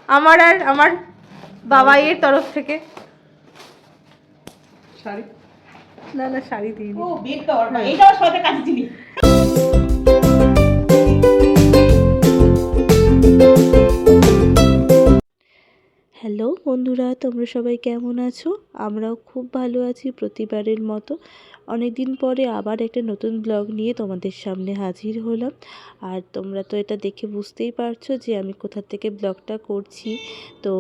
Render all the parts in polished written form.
আমার আর আমার বাবাইয়ের তরফ থেকে। শাড়ি না না শাড়ি দিইনি। ও বেড কভার বা এইটাও সাথে কাজে জিনিস। হ্যালো বন্ধুরা, তোমরা সবাই কেমন আছো? আমরাও খুব ভালো আছি প্রতিবারের মতো। অনেক দিন পরে আবার একটা নতুন ব্লগ নিয়ে তোমাদের সামনে হাজির হলাম। আর তোমরা তো এটা দেখে বুঝতেই পারছো যে আমি কোথা থেকে ব্লগটা করছি। তো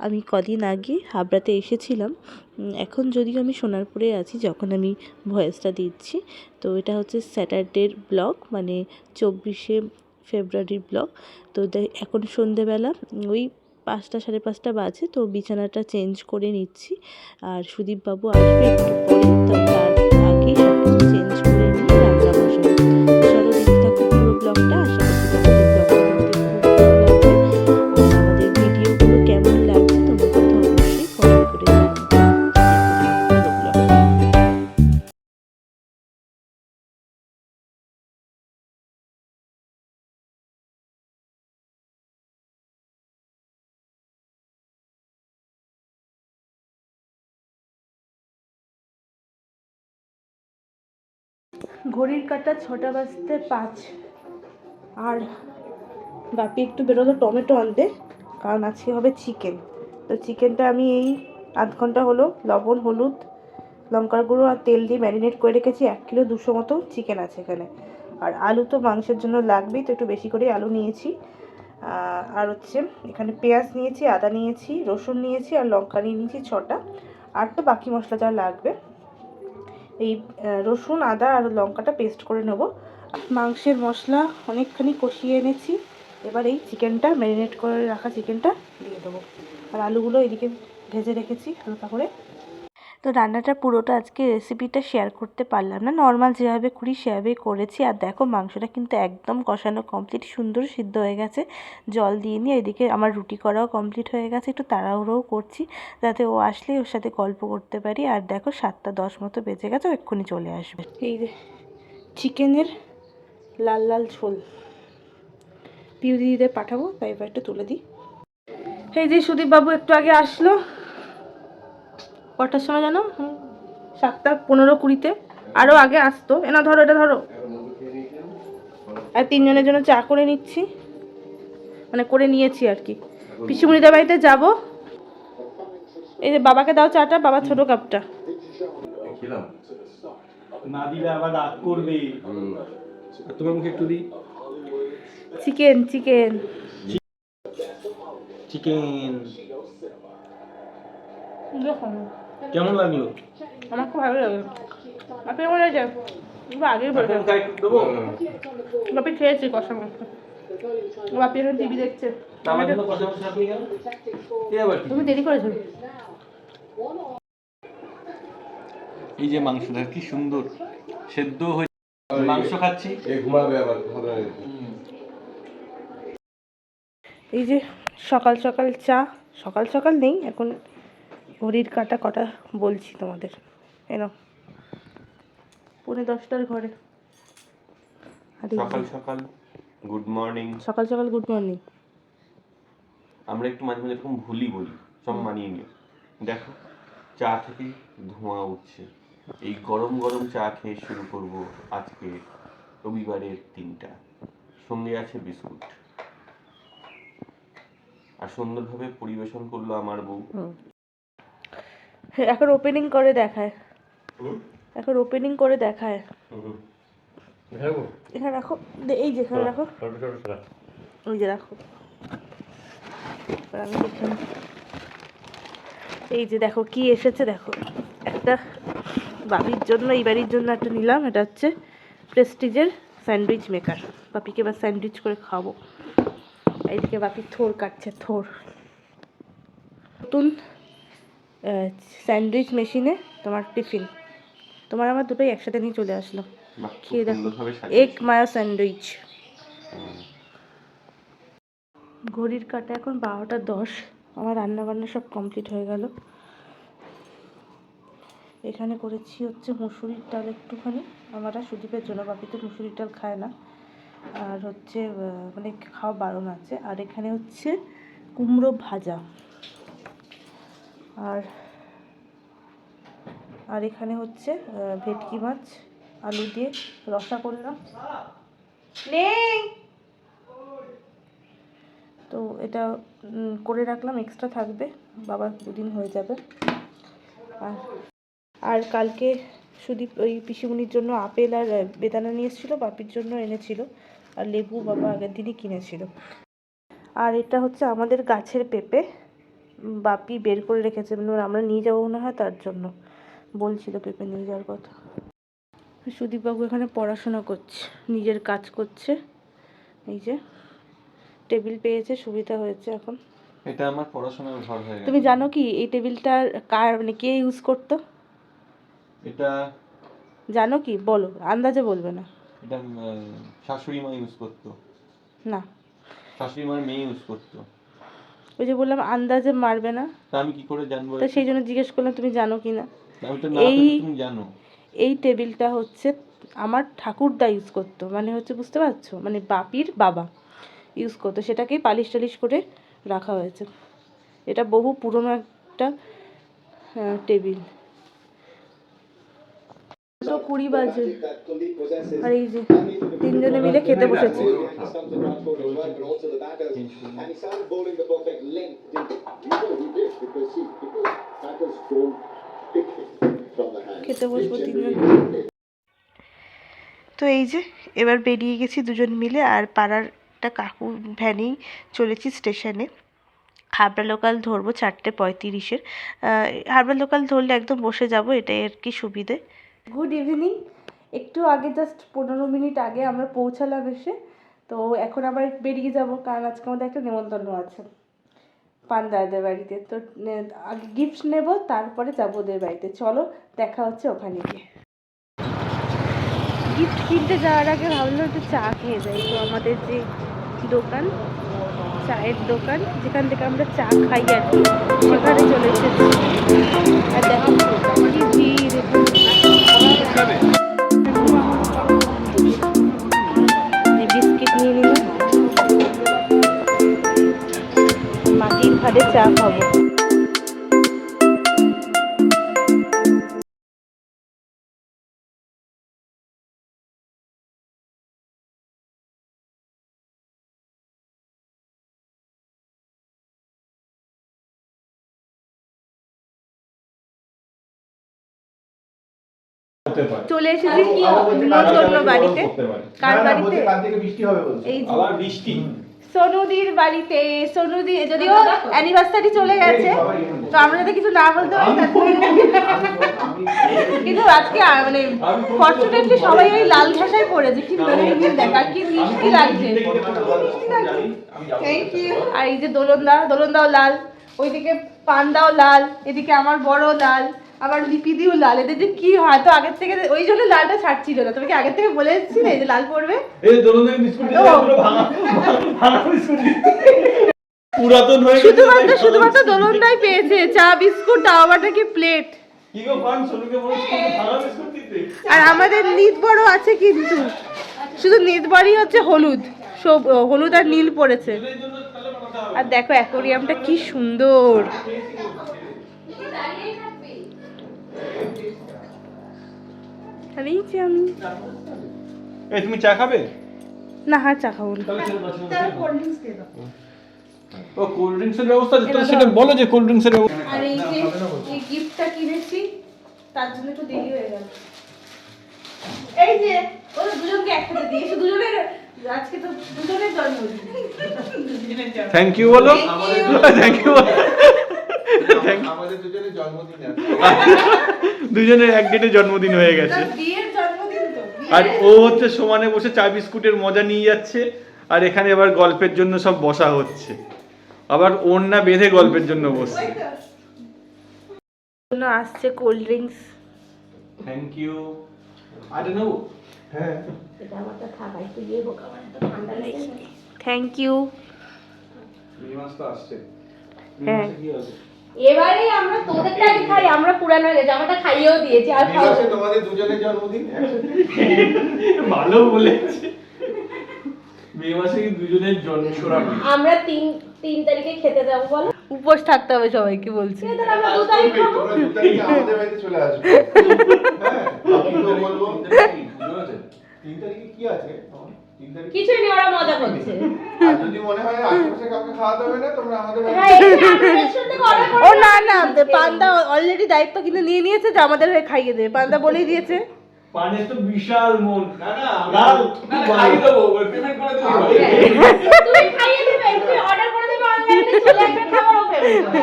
আমি কদিন আগে হাবড়াতে এসেছিলাম। এখন যদিও আমি সোনারপুরে আছি যখন আমি ভয়েসটা দিচ্ছি। তো এটা হচ্ছে স্যাটারডের ব্লগ, মানে 24শে ফেব্রুয়ারির ব্লগ। তো এখন সন্ধেবেলা ওই 5টা সাড়ে 5টা বাজে। তো বিছানাটা চেঞ্জ করে নিচ্ছি। আর সুদীপবাবু আসবে একটু পরে, তো তার আগেই সব কিছু চেঞ্জ করে নিয়ে রান্না বসাবো। চলো দেখতে থাকো পুরো ব্লগটা। আশা করছি তোমাদের ব্লগটা দেখতে খুব ভালো লাগবে। আর আমাদের ভিডিওগুলো কেমন লাগছে তোমরা কিন্তু অবশ্যই কমেন্ট করে জানাবে। পুরো ব্লগটা। ঘড়ির কাঁটা 6টা বাজতে 5। আর বাপি একটু বেরোলো টমেটো আনতে, কারণ আজকে হবে চিকেন। তো চিকেনটা আমি এই আধ ঘন্টা হলো লবণ হলুদ লঙ্কার গুঁড়ো আর তেল দিয়ে ম্যারিনেট করে রেখেছি। 1 কিলো 200 মতো চিকেন আছে এখানে। আর আলু তো মাংসের জন্য লাগবেই, তো একটু বেশি করেই আলু নিয়েছি। আর হচ্ছে এখানে পেঁয়াজ নিয়েছি, আদা নিয়েছি, রসুন নিয়েছি আর লঙ্কা নিয়ে নিয়েছি 6টা। আর তো বাকি মশলা যা লাগবে। এই রসুন আদা আর লঙ্কাটা পেস্ট করে নেব। মাংসের মশলা অনেকখানি কষিয়ে এনেছি। এবার এই চিকেনটা ম্যারিনেট করে রাখা চিকেনটা দিয়ে দেবো। আর আলুগুলো এদিকে ভেজে রেখেছি হালকা করে। তো রান্নাটা পুরোটা আজকে রেসিপিটা শেয়ার করতে পারলাম না, নর্মাল যেভাবে করি সেভাবেই করেছি। আর দেখো মাংসটা কিন্তু একদম কষানো কমপ্লিট, সুন্দর সিদ্ধ হয়ে গেছে, জল দিয়ে নিয়ে। এদিকে আমার রুটি করাও কমপ্লিট হয়ে গেছে। একটু তাড়াহুড়োও করছি যাতে ও আসলেই ওর সাথে গল্প করতে পারি। আর দেখো 7টা 10 মতো বেজে গেছে, ও এক্ষুনি চলে আসবে। এই যে চিকেনের লাল লাল ঝোল পিউ দিদিদের পাঠাবো, তাই এবার একটু তুলে দিই। এই যে সুদীপবাবু একটু আগে আসলো। কটার সময় জানো? 7টা 15-20-তে। আরও আগে আসতো। এনা ধরো, এটা ধরো। আর 3 জনের জন্য চা করে নিচ্ছি, মানে করে নিয়েছি আর কি। পিসিমণিদের বাড়িতে যাব। এই যে বাবাকে দাও চাটা, বাবার ছোট কাপটা। না দিলে আবার রাগ করবে। তোমার মুখে একটু দিই। চিকেন চিকেন চিকেন কেমন লাগলো? আমার খুব ভালো লাগে। আপনি কেমন লাগছে? আগেই বলে দেবো। বাপি খেয়েছি কষা মাংস। বাপি এখন টিভি দেখছে। তুমি দেরি করেছো। এই যে মাংসটা কি সুন্দর সেদ্ধ হয়ে মাংস খাচ্ছি। এই যে সকাল সকাল চা। সকাল সকাল নেই এখন, ঘড়ির কাঁটা কটা বলছি তোমাদের। এনো 10:45 ঘরে। সকাল সকাল গুড মর্নিং। সকাল সকাল গুড মর্নিং। আমরা একটু মাঝে মাঝে এরকম ভুলই বলি, সব মানিয়ে নিও। দেখো চা থেকে ধোঁয়া উঠছে। এই গরম গরম চা খেয়ে শুরু করব আজকে রবিবারের দিনটা। সঙ্গে আছে বিস্কুট। আর সুন্দরভাবে পরিবেশন করলো আমার বউ। এখন ওপেনিং করে দেখায়। এখন ওপেনিং করে দেখায়। এখানে রাখো, এই যে এখানে রাখো, ওই যে রাখো। আমি এখানে এই যে দেখো কি এসেছে, দেখো একটা বাপির জন্য, এই বাড়ির জন্য একটা নিলাম। এটা হচ্ছে প্রেস্টিজের স্যান্ডউইচ মেকার। বাপিকে এবার স্যান্ডউইচ করে খাবো। এইদিকে বাপি থোর কাটছে, থোর। নতুন স্যান্ডউইচ মেশিনে তোমার টিফিন। তোমার আমার দুটোই একসাথে নিয়ে চলে আসলো। খেয়ে দেখো, এগ মায়া স্যান্ডউইচ। ঘড়ির কাঁটা এখন 12টা 10। আমার রান্নাবান্না সব কমপ্লিট হয়ে গেল। এখানে করেছি হচ্ছে মুসুরির ডাল একটুখানি, আমার আর সুদীপের জন্য। বাপি তো মুসুরির ডাল খায় না, আর হচ্ছে মানে খাওয়া বারণ আছে। আর এখানে হচ্ছে কুমড়ো ভাজা, আর আর এখানে হচ্ছে ভেটকি মাছ আলু দিয়ে রসা করলাম। নেই তো এটা করে রাখলাম, এক্সট্রা থাকবে, বাবা দুদিন হয়ে যাবে। আর কালকে সুদীপ ওই পিসিমণির জন্য আপেল আর বেদানা নিয়ে এসেছিলো, বাপির জন্য এনেছিল, আর লেবু বাবা আগের দিনই কিনেছিল। আর এটা হচ্ছে আমাদের গাছের পেঁপে, বাপি বের করে রেখেছে, মানে আমরা নিয়ে যাবো মনে হয়, তার জন্য বলছিল পেঁপে নিয়ে যাওয়ার কথা। সুদীপবাবু এখানে পড়াশোনা করছে, নিজের কাজ করছে। এই যে টেবিল পেয়েছে, সুবিধা হয়েছে এখন। এটা আমার পড়াশোনার ঘর হয়ে গেছে। তুমি জানো কি এই টেবিলটার কার মানে কে ইউজ করতো? এটা জানো কি? বলো, আন্দাজে বলবে না। এটা শাশুড়ি মা ইউজ করতো। না, শাশুড়ি মার মেয়ে ইউজ করতো। ওই যে বললাম আন্দাজে মারবে না, তা আমি কি করে জানবো? তো সেই জন্য জিজ্ঞেস করলাম তুমি জানো কি না। আমি তো না, তুমি জানো। এই টেবিলটা হচ্ছে আমার ঠাকুরদা ইউজ করতো, মানে হচ্ছে বুঝতে পারছো, মানে বাপির বাবা ইউজ করতো, সেটাকেই পালিশ টালিশ করে রাখা হয়েছে। এটা বহু পুরনো একটা টেবিল। 20 বাজে, আর এই যে তিনজনে মিলে খেতে বসেছি। খেতে বসবো তিনজন। তো এই যে এবার বেরিয়ে গেছি দুজন মিলে, আর পাড়ার একটা কাকু ভ্যানেই চলেছি স্টেশনে। হাবড়া লোকাল ধরবো 4:35-এর। হাবড়া লোকাল ধরলে একদম বসে যাব, এটাই আর কি সুবিধে। Good evening. একটু আগে জাস্ট 15 মিনিট আগে আমরা পৌঁছালাম এসে। তো এখন আবার বেরিয়ে যাব, কারণ আজকে আমাদের একটা নেমন্তন্ন আছে পান্দাদের বাড়িতে। তো আগে গিফট নেব, তারপরে যাবো ওদের বাড়িতে। চলো দেখা হচ্ছে ওখানে গিয়ে। গিফট কিনতে যাওয়ার আগে ভাবলাম একটু চা খেয়ে যাই। তো আমাদের যে দোকান, চায়ের দোকান, যেখান থেকে আমরা চা খাই আর কি, সেখানে চলে এসেছি। আর দেখো কি ভিড় এখানে। বিস্কিট নিয়ে নিলাম, মাটির ভাড়ে চা খাবো। চলে এসেছি নিমন্ত্রণ বাড়িতে। কার বাড়িতে? এই যে সোনুদির বাড়িতে। সোনুদি যদিও অ্যানিভার্সারি চলে গেছে, তো আমরা যাতে কিছু না বলতে পারি, কিন্তু আজকে মানে ফরচুনেটলি সবাই ওই লাল ঘাসায় পড়েছে। কি রঙিন দেখা, কি মিষ্টি লাগছে। আর এই যে দোলনদাও লাল, ওইদিকে পান্ডাও লাল, এদিকে আমার বড় লাল, আবার লিপিদিও লাল। এদের যে কি হয়, তো আগের থেকে ওই জন্য লালটা ছাড়ছিল না। তুমি কি আগের থেকে বলে এসেছিলে যে লাল পড়বে? এই দোলনদাকে বিস্কুট দিয়ে পুরো ভাঙা বিস্কুট পুরাতন হয়ে গেছে। শুধুমাত্র দোলনদাই পেয়েছে চা বিস্কুট, তাও আবার নাকি প্লেট। কি গো পান সোনুকে বলে ভাঙা বিস্কুট দিতে। আর আমাদের নিত বড় আছে, কিন্তু শুধু নিত বড়ই হচ্ছে হলুদ, সব হলুদ আর নীল পড়েছে। আর দেখো অ্যাকোরিয়ামটা কি সুন্দর। তুমি চা খাবে? না, হ্যাঁ চা খাবো না। ও কোল্ড ড্রিঙ্কস এর ব্যবস্থা আছে, তো সেটা বলো যে কোল্ড ড্রিঙ্কস এর ব্যবস্থা। আর এই যে এই গিফটটা কিনেছি, তার জন্য একটু দেরি হয়ে গেল। এই যে ওরা দুজনকে একসাথে দিয়েছে, দুজনের আজকে তো দুজনের জন্মদিন। থ্যাংক ইউ বলো, থ্যাংক ইউ। আমাদের দুজনের জন্মদিন আছে, দুজনের এক ডেটে জন্মদিন হয়ে গেছে। বিয়ের জন্মদিন তো। আর ও হচ্ছে সমানে বসে চা বিস্কুটের মজা নিয়ে যাচ্ছে, আর এখানে এবার গল্পের জন্য সব বসা হচ্ছে, আবার ওড়না বেঁধে গল্পের জন্য বসছে। আসছে কোল্ড ড্রিঙ্কস। Thank you. আরে নাও। হ্যাঁ, এটা আমারটা খাবাই তো ইয়ে হোক, আমার তো ঠান্ডা লাগছে। Thank you. এই মাস তো আসছে। হ্যাঁ, কি হবে? এবারে আমরা তোদেরটা আগে খাই, আমরা পুরানো হয়ে গেছে, আমারটা খাইয়েও দিয়েছি। আর খাও তোমাদের দুজনের জন্মদিন ভালো বলেছে। মে মাসে দুজনের জন্ম আমরা 3 3 তারিখে খেতে যাবো বলো? উপোস থাকতে হবে সবাইকে বলছি। খেতে আমরা 2 তারিখ খাবো। তোমরা 2 তারিখে আমাদের বাড়িতে চলে আসবে। হ্যাঁ, আমি তো বলবো 3 তারিখে কি আছে? 3 তারিখে কিছুই নেই, ওরা মজা করছে। আর যদি মনে হয় আশেপাশে কাউকে খাওয়াতে হবে না, তোমরা আমাদের হ্যাঁ, বাড়িতে এই যে আমি রেস্টুরেন্ট থেকে অর্ডার করে ও না না, পান্ডা অলরেডি দায়িত্ব কিন্তু নিয়ে নিয়েছে যে আমাদের হয়ে খাইয়ে দেবে। পান্ডা বলেই দিয়েছে। পানের তো বিশাল মন। না না লাল, খাইয়ে দেবো, পেমেন্ট করে দেবো। তুমি খাইয়ে দেবে, তুমি অর্ডার করে দেবে অনলাইনে, চলে আসবে খাবারও পেমেন্ট করবে।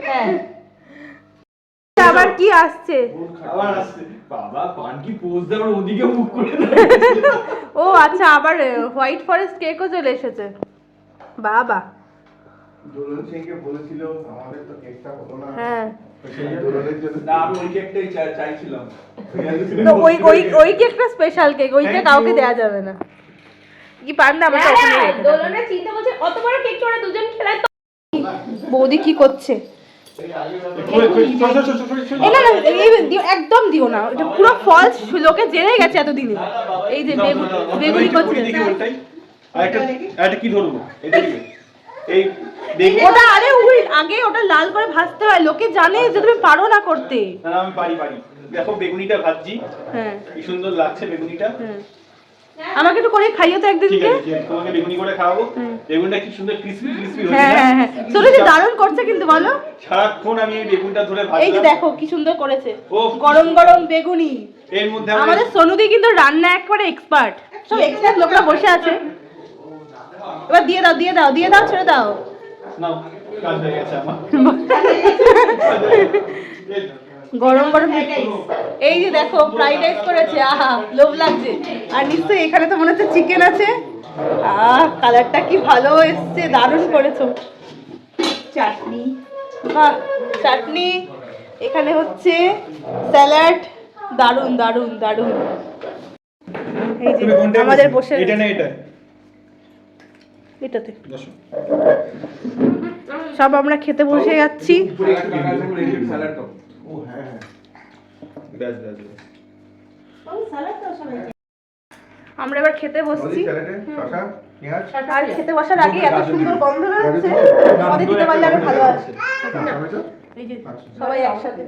হ্যাঁ। আবার কি আসছে? আবার আসছে বাবা, পান কি পোজ দেওয়ার ওদিকে মুখ করে ও আচ্ছা, আবার হোয়াইট ফরেস্ট কেকও চলে এসেছে। বাবা। দোলন সিংকে বলেছিল আমাদের তো কেকটা হলো না। হ্যাঁ। সেই দোলনের জন্য না, আমি ওই কেকটাই চাইছিলাম। তো ওই কেকটা স্পেশাল কেক, ওইটা কাউকে দেয়া যাবে না। কি পান্ডা আমরা তো ওখানে রেখে দেবো। দোলনের চিন্তা করছে অত বড় কেকটা ওরা দুজন খেলায় তো। বৌদি কি করছে? এই না না, একদম দিও না, এটা পুরো ফলস, লোকে জেনে গেছে এতদিনে। এই যে বেগুনি করছে, আরেকটা কি ধরবো? এটা দিবে। এই বেগুনি ওটা আরে ওই আগে ওটা লাল করে ভাজতে হয়, লোকে জানে যে তুমি পারো না করতে। না আমি পারি। দেখো বেগুনিটা ভাজছি, হ্যাঁ কি সুন্দর লাগছে বেগুনিটা। হ্যাঁ, আমাকে একটু করে খাইও তো ঠিক একদিনকে। আছে, তোমাকে বেগুনি করে খাওয়াবো। বেগুনটা কি সুন্দর ক্রিসপি হয়েছে হ্যাঁ না? হ্যাঁ হ্যাঁ, শুনেছি দারুণ করছে কিন্তু, বলো। সারাক্ষণ আমি এই বেগুনটা ধরে এই যে ভাজলাম। দেখো কি সুন্দর করেছে, ওফ, গরম গরম বেগুনি। এর মধ্যে আমাদের সোনুদি কিন্তু রান্না একবারে এক্সপার্ট, সব এক্সপার্ট লোকরা বসে আছে। এবার দিয়ে দাও, ছেড়ে দাও। নাও, কাজ হয়ে গেছে আমার। গরম গরম এই যে দেখো ফ্রাইড রাইস করেছে, আহা লোভ লাগছে। আর নিশ্চয়ই এখানে তো মনে হচ্ছে চিকেন আছে। কালারটা কি ভালো এসছে, দারুণ করেছো। চাটনি, বাহ চাটনি, এখানে হচ্ছে স্যালাড, দারুণ দারুণ দারুণ। এই যে তুমি কোনটা আমাদের বসে? বসে এটা না এটা? এটাতে বসো। সব আমরা খেতে বসে যাচ্ছি। স্যালাড দাও। ও হ্যাঁ হ্যাঁ। ব্যাস। আমরা এবার খেতে বসছি। স্যালাডে শসা, পেঁয়াজ, আর খেতে বসার আগে এত সুন্দর গন্ধ বেরোচ্ছে, আমাদের দিতে পারলে আরো ভালো আছে। টমেটো। এই যে সবাই একসাথে।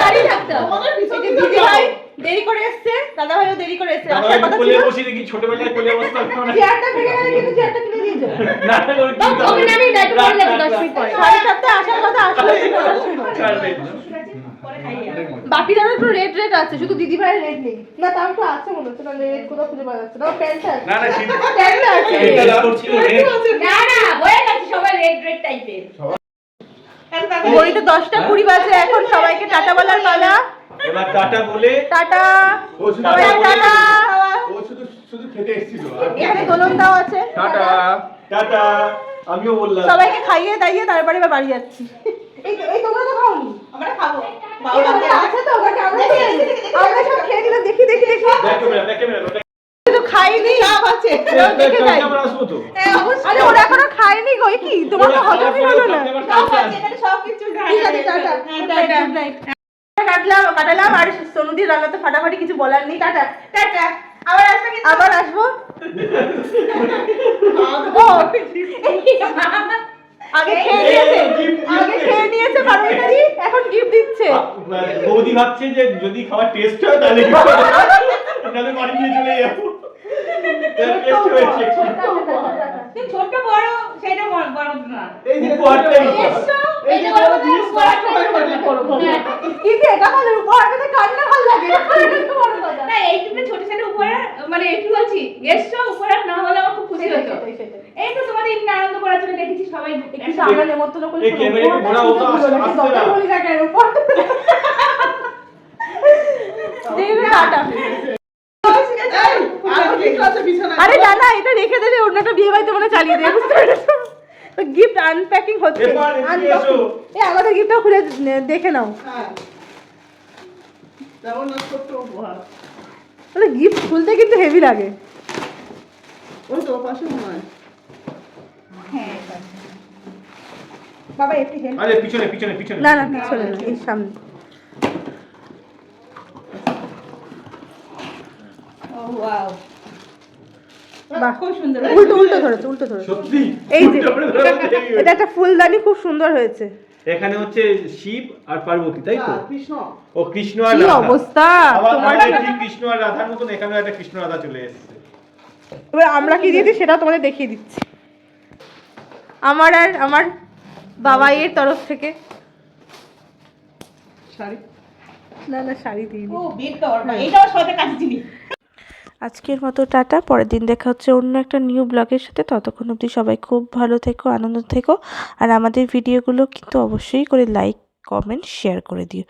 দাঁড়িয়ে থাকতে হবে। এই যে দিদি ভাই দেরি করে এসছে, দাদা ভাইও দেরি করে এসছে। আসার কথা কোলে ছিল। বসি দেখি, ছোটবেলায় কোলে বসতাম না। চেয়ারটা ভেঙে গেলে কিন্তু চেয়ারটা কিনে দিয়ে যাও। না ওর কি তো ওকে আমি দায়িত্ব করে নেব 10 মিনিট পরে। 7:30 আসার কথা, আসলে ছাড়বে। বাকি যারা একটু রেড আছে, শুধু দিদি ভাইয়ের রেড নেই। না তাও তো আছে মনে হচ্ছে, না রেড কোথাও খুঁজে পাওয়া যাচ্ছে না। প্যান্টটা আছে, না শীত প্যান্টটা আছে। এটা করছিল রে। না হয়ে গেছে সবাই রেড টাইপের। ঘড়িতে 10:20 বাজে, এখন সবাইকে টাটা বলার পালা। এবার টাটা বলে টাটা ও শুধু সবাই টাটা। ও শুধু খেতে এসেছিল। আর এখানে দোলন দাও আছে। টাটা। আমিও বললাম। সবাইকে খাইয়ে দাইয়ে তারপরে এবার বাড়ি যাচ্ছি। এই তোমরা তো খাওনি, আমরা খাবো। বাবা আছে তো, ওটাকে আমরা খেয়ে নিই। আমরা সব খেয়ে নিলাম, দেখি। Back camera. কিন্তু খাইনি, সব আছে। দেখে যাই। আমরা আসবো তো। আরে ওরা এখনো খায়নি গো, কি তোমার তো হজমই হলো না। ঠিক আছে, টাটা। Good night. কাটালাম আর সোনুদির রান্নাতে ফাটাফাটি কিছু বলার নেই। টাটা। আবার আসবো। ও আগে খেয়ে নিয়েছে পারমিতাদি, এখন গিফট দিচ্ছে। বৌদি ভাবছে যে যদি খাবার টেস্ট হয় তাহলে তাহলে বাড়ি নিয়ে চলে যাবো। টেস্ট হয়েছে। ছোট বড় সেটা বড় না। উপহারটাই এই যে বড় বড় কিন্তু এটা ভালো, উপহারটাতে কান্না ভালো লাগে। এটা তো বড় কথা। না এইটুকু ছোট ছোট উপহার, মানে একটু বলছি গেস্ট উপহার না হলে আমার খুব খুশি হতো। এই তো তোমাদের এমনি আনন্দ করার জন্য দেখেছি সবাই কিন্তু আমরা নেমন্তন্ন করি। এই ক্যামেরাটা ঘোরা ও তো আসছে না। বলি না কেন উপহার। দেখবে টাটা। আরে না এটা রেখে দিলে অন্যটা বিয়ে বাড়িতে মনে চালিয়ে দেবে, বুঝতে পেরেছো? তো গিফট আনপ্যাকিং হচ্ছে। এবার এদিকে এসো। এই আমাদের গিফটটা খুলে দেখে নাও। তাহলে গিফট খুলতে কিন্তু হেভি লাগে। বাবা একটু হেল্প। আরে পিছনে। না পিছনে না, এই সামনে। বাহ, খুব সুন্দর উল্টো উল্টো ধরেছে, উল্টো ধরেছে। সত্যি এই যে এটা একটা ফুলদানি, খুব সুন্দর হয়েছে। এখানে হচ্ছে শিব আর পার্বতী, তাই তো? কৃষ্ণ। ও কৃষ্ণ আর কি রাধা। অবস্থা আবার তোমার! ঠিক কৃষ্ণ আর রাধার মতন এখানেও একটা কৃষ্ণ রাধা চলে এসেছে। এবার আমরা কি দিয়েছি সেটাও তোমাদের দেখিয়ে দিচ্ছি। আমার আর আমার বাবাইয়ের তরফ থেকে শাড়ি। না না, শাড়ি দিইনি। ও বিগ কভার এইটাও সাথে কাছে জিনিস। আজকের মতো টাটা, পরের দিন দেখা হচ্ছে অন্য একটা নিউ ব্লগের সাথে। ততক্ষণ অবধি সবাই খুব ভালো থেকো, আনন্দ থেকো, আর আমাদের ভিডিওগুলো কিন্তু অবশ্যই করে লাইক, কমেন্ট, শেয়ার করে দিও।